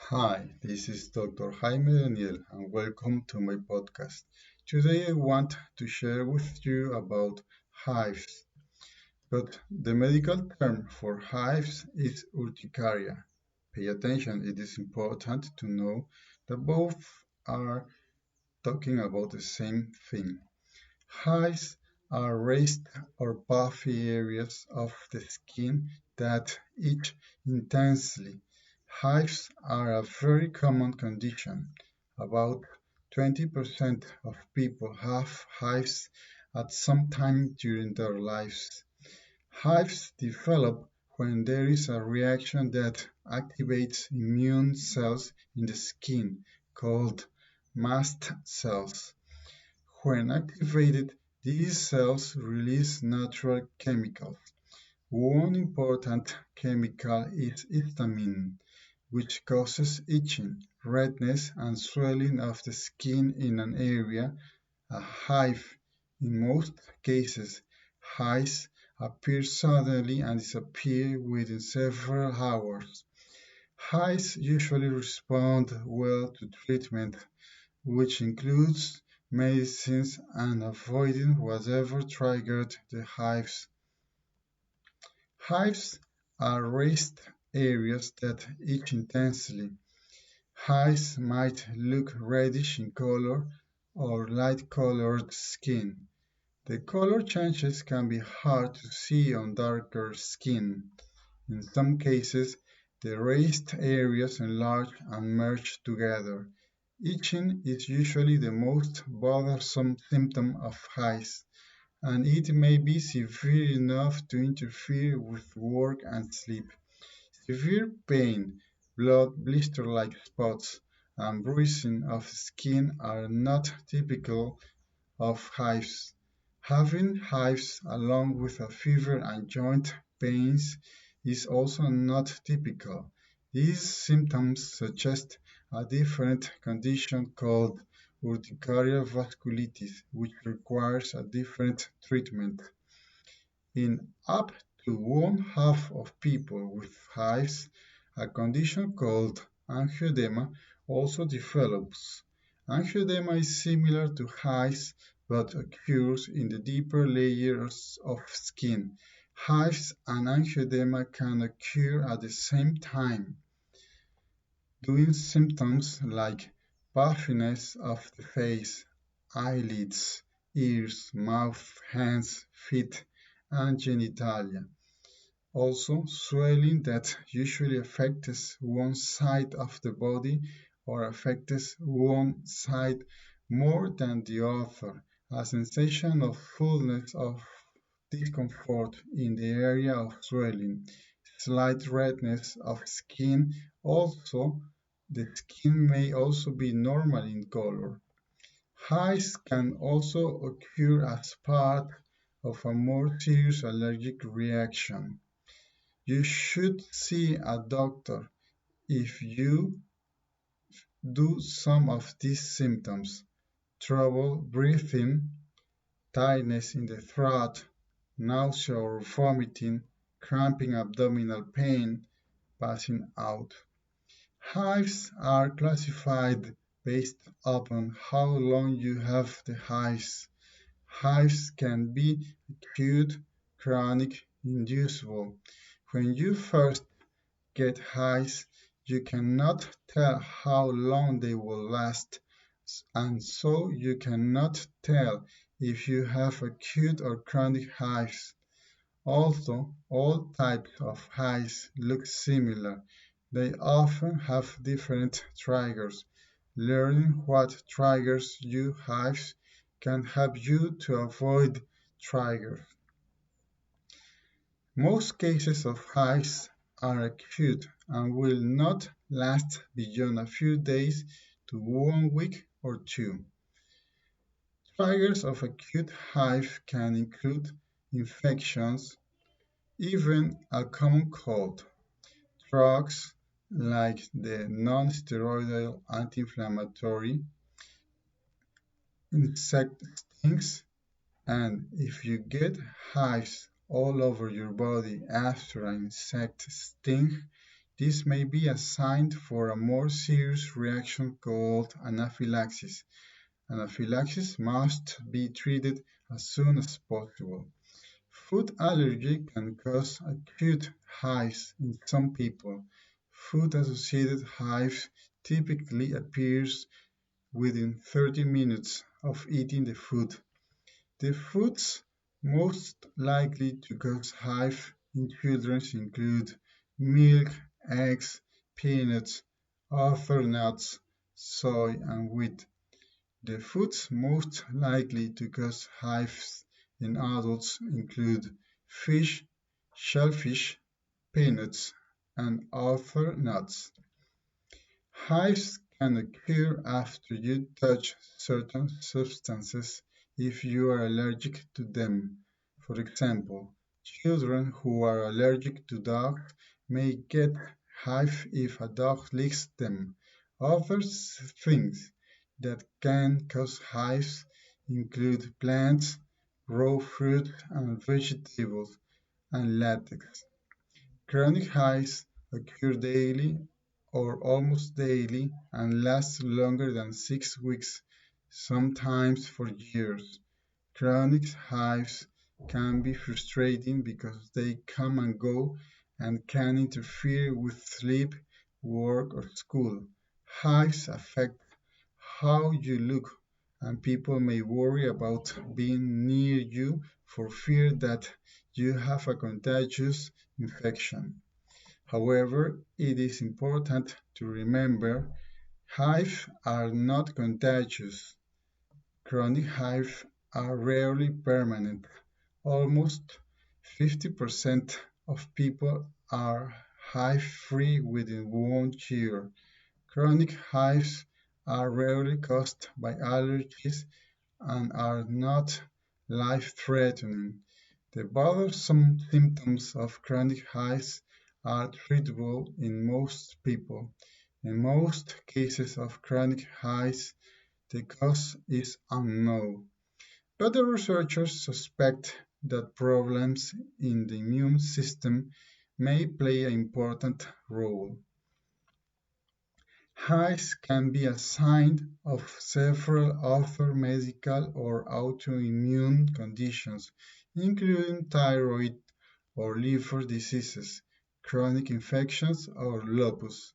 Hi, this is Dr. Jaime Daniel, and welcome to my podcast. Today I want to share with you about hives, but the medical term for hives is urticaria. Pay attention, it is important to know that both are talking about the same thing. Hives are raised or puffy areas of the skin that itch intensely. Hives are a very common condition. About 20% of people have hives at some time during their lives. Hives develop when there is a reaction that activates immune cells in the skin, called mast cells. When activated, these cells release natural chemicals. One important chemical is histamine, which causes itching, redness, and swelling of the skin in an area, a hive. In most cases, hives appear suddenly and disappear within several hours. Hives usually respond well to treatment, which includes medicines and avoiding whatever triggered the hives. Hives are raised areas that itch intensely. Hives might look reddish in color or light-colored skin. The color changes can be hard to see on darker skin. In some cases, the raised areas enlarge and merge together. Itching is usually the most bothersome symptom of hives, and it may be severe enough to interfere with work and sleep. Severe pain, blood blister-like spots, and bruising of skin are not typical of hives. Having hives along with a fever and joint pains is also not typical. These symptoms suggest a different condition called urticaria vasculitis, which requires a different treatment. In up to one half of people with hives, a condition called angioedema also develops. Angioedema is similar to hives but occurs in the deeper layers of skin. Hives and angioedema can occur at the same time, doing symptoms like puffiness of the face, eyelids, ears, mouth, hands, feet, and genitalia. Also, swelling that usually affects one side of the body or affects one side more than the other. A sensation of fullness of discomfort in the area of swelling, slight redness of skin. Also, the skin may also be normal in color. Hives can also occur as part of a more serious allergic reaction. You should see a doctor if you do some of these symptoms: trouble breathing, tightness in the throat, nausea or vomiting, cramping abdominal pain, passing out. Hives are classified based upon how long you have the hives. Hives can be acute, chronic, inducible. When you first get hives, you cannot tell how long they will last, and so you cannot tell if you have acute or chronic hives. Also, all types of hives look similar. They often have different triggers. Learning what triggers your hives can help you to avoid triggers. Most cases of hives are acute and will not last beyond a few days to 1 week or two. Triggers of acute hive can include infections, even a common cold, drugs like the non-steroidal anti-inflammatory, insect stings, and if you get hives all over your body after an insect sting, This may be a sign for a more serious reaction called anaphylaxis. Anaphylaxis must be treated as soon as possible. Food allergy can cause acute hives in some people. Food-associated hives typically appears within 30 minutes of eating the food. The foods most likely to cause hives in children include milk, eggs, peanuts, other nuts, soy, and wheat. The foods most likely to cause hives in adults include fish, shellfish, peanuts, and other nuts. Hives can occur after you touch certain substances if you are allergic to them. For example, children who are allergic to dogs may get hives if a dog licks them. Other things that can cause hives include plants, raw fruit and vegetables, and latex. Chronic hives occur daily or almost daily and last longer than 6 weeks, sometimes for years. Chronic hives can be frustrating because they come and go and can interfere with sleep, work, or school. Hives affect how you look, and people may worry about being near you for fear that you have a contagious infection. However, it is important to remember hives are not contagious. Chronic hives are rarely permanent. Almost 50% of people are hive-free within 1 year. Chronic hives are rarely caused by allergies and are not life-threatening. The bothersome symptoms of chronic hives are treatable in most people. In most cases of chronic hives, the cause is unknown, but the researchers suspect that problems in the immune system may play an important role. Hives can be a sign of several other medical or autoimmune conditions, including thyroid or liver diseases, chronic infections, or lupus.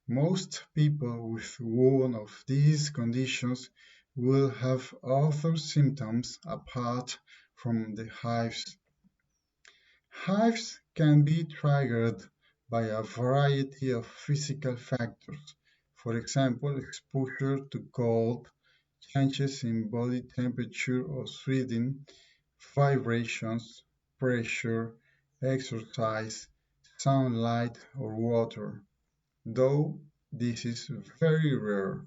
Most people with one of these conditions will have other symptoms apart from the hives. Hives can be triggered by a variety of physical factors, for example, exposure to cold, changes in body temperature or sweating, vibrations, pressure, exercise, sunlight, or water, though this is very rare.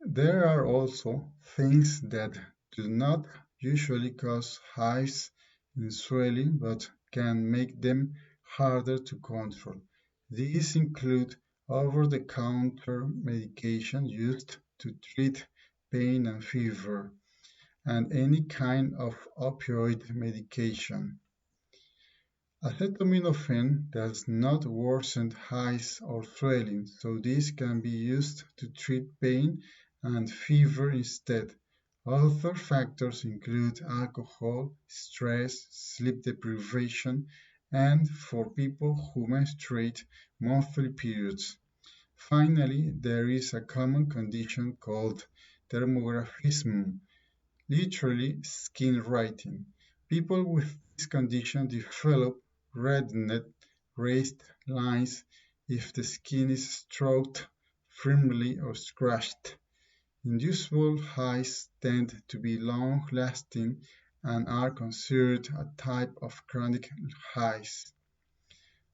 There are also things that do not usually cause hives in swelling but can make them harder to control. These include over-the-counter medication used to treat pain and fever, and any kind of opioid medication. Acetaminophen does not worsen hives or swelling, so this can be used to treat pain and fever instead. Other factors include alcohol, stress, sleep deprivation, and for people who menstruate monthly periods. Finally, there is a common condition called dermographism, literally skin writing. People with this condition develop reddened, raised lines if the skin is stroked firmly or scratched. Inducible highs tend to be long-lasting and are considered a type of chronic highs.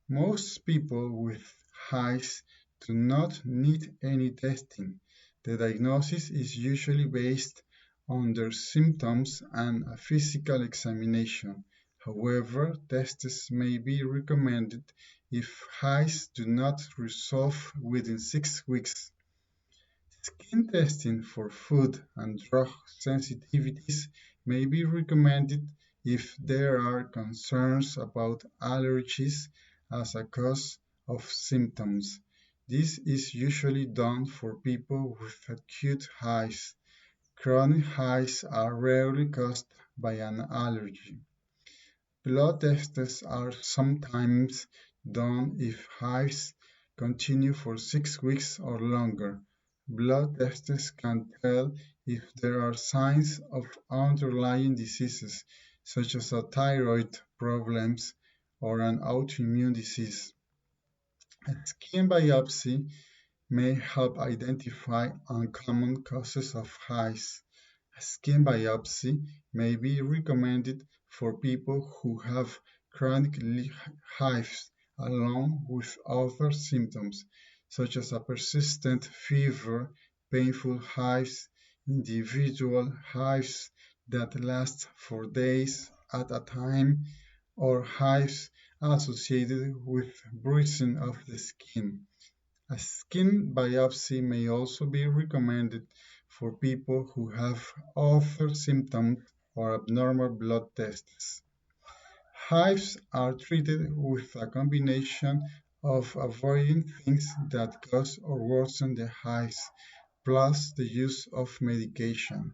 Most people with hives do not need any testing. The diagnosis is usually based on their symptoms and a physical examination. However, tests may be recommended if hives do not resolve within 6 weeks. Skin testing for food and drug sensitivities may be recommended if there are concerns about allergies as a cause of symptoms. This is usually done for people with acute hives. Chronic hives are rarely caused by an allergy. Blood tests are sometimes done if hives continue for 6 weeks or longer. Blood tests can tell if there are signs of underlying diseases, such as a thyroid problems or an autoimmune disease. A skin biopsy may help identify uncommon causes of hives. A skin biopsy may be recommended for people who have chronic hives along with other symptoms, such as a persistent fever, painful hives, individual hives that last for days at a time, or hives associated with bruising of the skin. A skin biopsy may also be recommended for people who have other symptoms or abnormal blood tests. Hives are treated with a combination of avoiding things that cause or worsen the hives, plus the use of medication.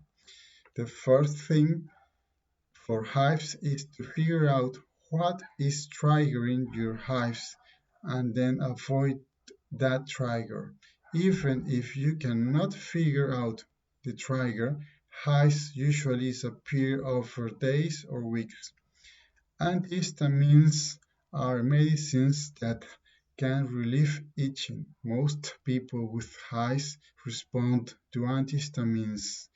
The first thing for hives is to figure out what is triggering your hives and then avoid that trigger. Even if you cannot figure out the trigger, hives usually disappear over days or weeks. Antihistamines are medicines that can relieve itching. Most people with hives respond to antihistamines.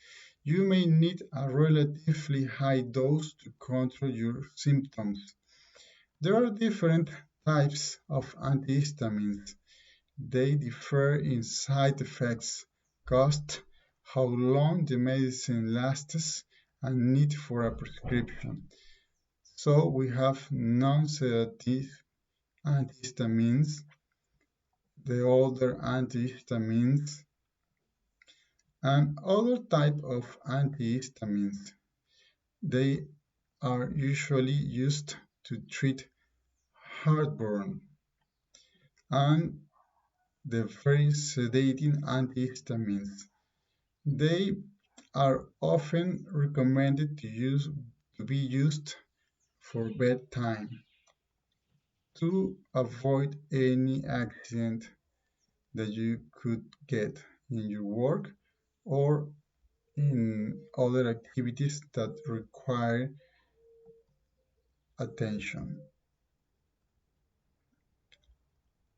You may need a relatively high dose to control your symptoms. There are different types of antihistamines. They differ in side effects, cost, how long the medicine lasts, and need for a prescription. So we have non-sedative antihistamines, the older antihistamines, and other type of antihistamines. They are usually used to treat heartburn, and the very sedating antihistamines. They are often recommended to be used for bedtime to avoid any accident that you could get in your work or in other activities that require attention.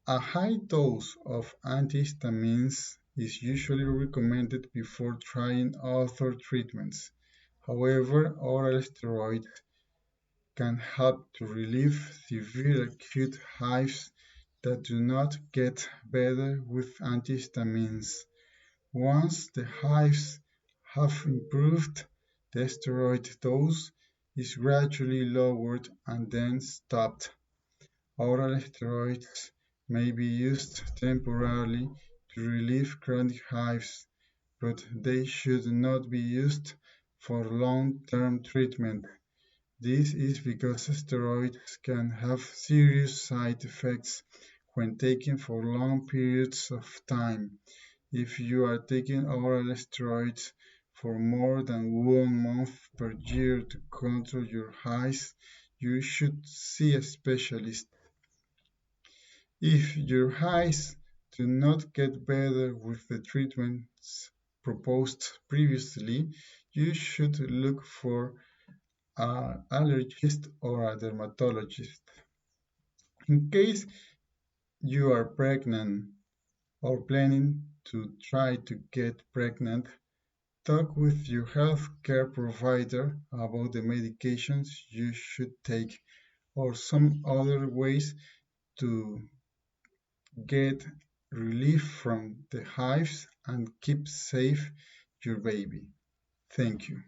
A high dose of antihistamines is usually recommended before trying other treatments. However, oral steroids can help to relieve severe acute hives that do not get better with antihistamines. Once the hives have improved, the steroid dose is gradually lowered and then stopped. Oral steroids may be used temporarily to relieve chronic hives, but they should not be used for long-term treatment. This is because steroids can have serious side effects when taken for long periods of time. If you are taking oral steroids for more than 1 month per year to control your hives, you should see a specialist. If your hives do not get better with the treatments proposed previously, you should look for an allergist or a dermatologist. In case you are pregnant or planning to try to get pregnant, talk with your healthcare provider about the medications you should take or some other ways to get relief from the hives and keep safe your baby. Thank you.